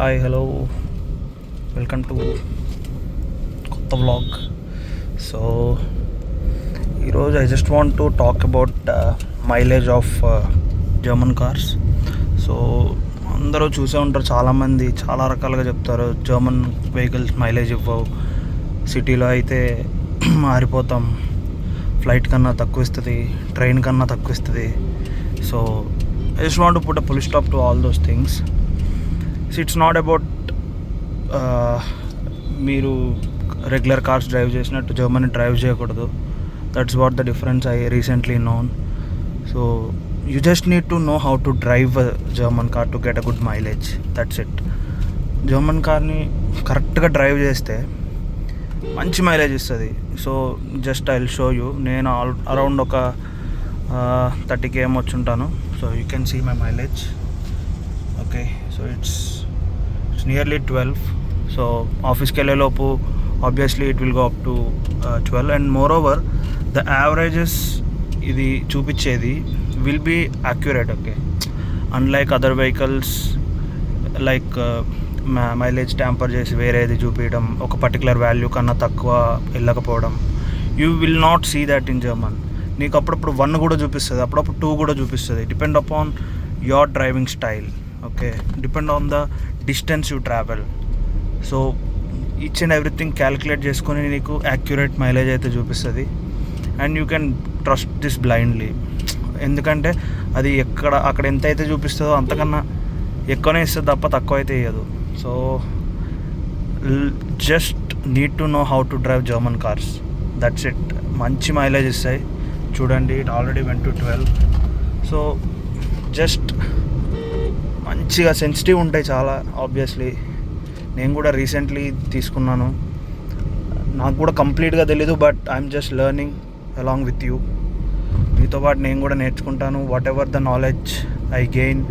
Hi hello welcome to కొత్త vlog. So ఈరోజు I just want to talk about mileage of German cars. So అందరూ చూసే ఉంటారు, చాలామంది చాలా రకాలుగా చెప్తారు జర్మన్ వెహికల్స్ మైలేజ్ ఇవ్వవు, సిటీలో అయితే మారిపోతాం, ఫ్లైట్ కన్నా తక్కువ ఇస్తుంది, ట్రైన్ కన్నా తక్కువ ఇస్తుంది. So I just want to put a full stop to all those things. So it's not about మీరు రెగ్యులర్ కార్స్ డ్రైవ్ చేసినట్టు జర్మనీ డ్రైవ్ చేయకూడదు. That's what the difference I recently known. So you just need to know how to drive a German car to get a good mileage. That's it. German కార్ని కరెక్ట్గా drive చేస్తే మంచి mileage ఇస్తుంది. So just I will show you. నేను around ఒక 30 km వచ్చుంటాను. So you can see my mileage. Okay, so it's nearly 12. సో ఆఫీస్కి వెళ్ళేలోపు obviously it will go up to 12. And more over the averages ఇది చూపించేది will be accurate. Okay, unlike other vehicles like mileage tamper చేసి వేరేది చూపించడం, ఒక particular value కన్నా తక్కువ వెళ్ళకపోవడం, you will not see that in German. నీకు అప్పుడప్పుడు 1 కూడా చూపిస్తుంది, అప్పుడప్పుడు 2 కూడా చూపిస్తుంది. Depend upon your driving style. Okay, depend on the distance you travel. So each and everything calculate చేసుకొని నీకు యాక్యురేట్ మైలేజ్ అయితే చూపిస్తుంది. And you can trust this blindly. ఎందుకంటే అది అక్కడ ఎంత అయితే చూపిస్తుందో అంతకన్నా ఎక్కువనే ఇస్తుంది తప్ప తక్కువ అయితే ఇవ్వదు. So just need to know how to drive German cars. That's it. మంచి మైలేజ్ ఇస్తాయి. చూడండి, it already went to 12. So just మంచిగా సెన్సిటివ్ ఉంటాయి చాలా. ఆబ్వియస్లీ నేను కూడా రీసెంట్లీ తీసుకున్నాను, నాకు కూడా కంప్లీట్గా తెలీదు, but I'm just learning along with you. మీతో పాటు నేను కూడా నేర్చుకుంటాను. What ever the knowledge I gain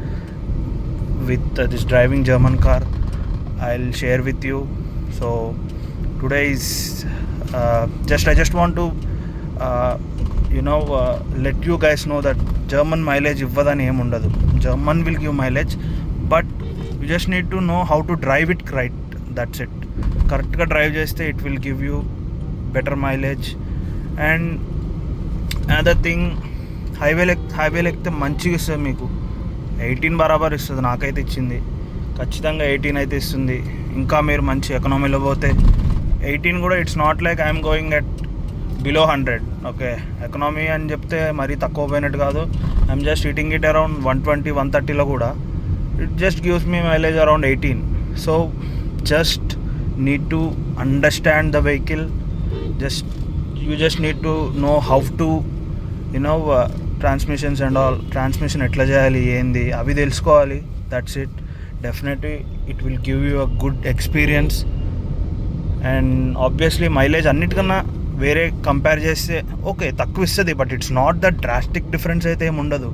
with this driving German car I will share with you. So today is I just want to let you guys know that German mileage ఇవ్వదని ఏమి ఉండదు. German will give mileage, but you just need to know how to drive it right. That's it. కరెక్ట్గా drive చేస్తే it will give you better mileage. And another thing, హైవేలో ఎక్కితే మంచిగా ఇస్తుంది మీకు. 18 బరాబర్ ఇస్తుంది, నాకైతే ఇచ్చింది. ఖచ్చితంగా 18 అయితే ఇస్తుంది. ఇంకా మీరు మంచి ఎకనామీలో పోతే 18 కూడా it's not like I'm going at below 100. Okay, economy అని చెప్తే మరీ తక్కువ పోయినట్టు కాదు. I'm just hitting it around 120, 130లో కూడా it just gives me mileage around 18. So just need to understand the vehicle. You just need to know how to transmissions and all. Transmission ఎట్లా చేయాలి, ఏంది, అవి తెలుసుకోవాలి. That's it. Definitely it will give you a good experience. And obviously mileage అన్నిటికన్నా వేరే compare చేస్తే okay తక్కువ ఇస్తుంది, but it's not the drastic difference అయితే ఏమి ఉండదు.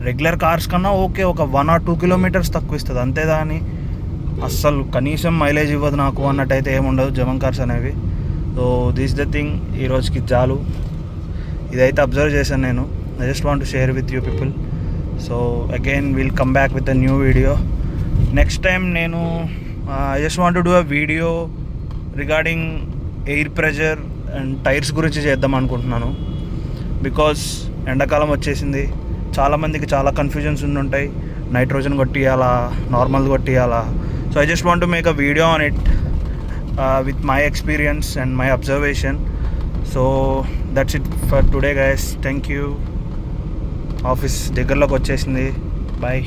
రెగ్యులర్ కార్స్ కన్నా ఓకే ఒక 1 or 2 kilometers తక్కువ ఇస్తుంది, అంతేదాని అస్సలు కనీసం మైలేజ్ ఇవ్వదు నాకు అన్నట్టయితే ఏమి ఉండదు జర్మన్ కార్స్ అనేవి. So this the thing. ఈరోజుకి చాలు. ఇదైతే అబ్జర్వ్ చేశాను నేను. I just want to share with you people. So again will come back with a new video. Next time నేను I just want to do a video regarding air pressure and tyres గురించి చేద్దాం అనుకుంటున్నాను. Because ఎండాకాలం వచ్చేసింది, చాలామందికి చాలా confusions ఉండుంటాయి. Nitrogen కొట్టియాలా, నార్మల్ కొట్టియాలా. So I just want to make a video on it with my experience and my observation. So that's it for today guys. Thank you. Office దగ్గరలోకి వచ్చేసింది. బాయ్.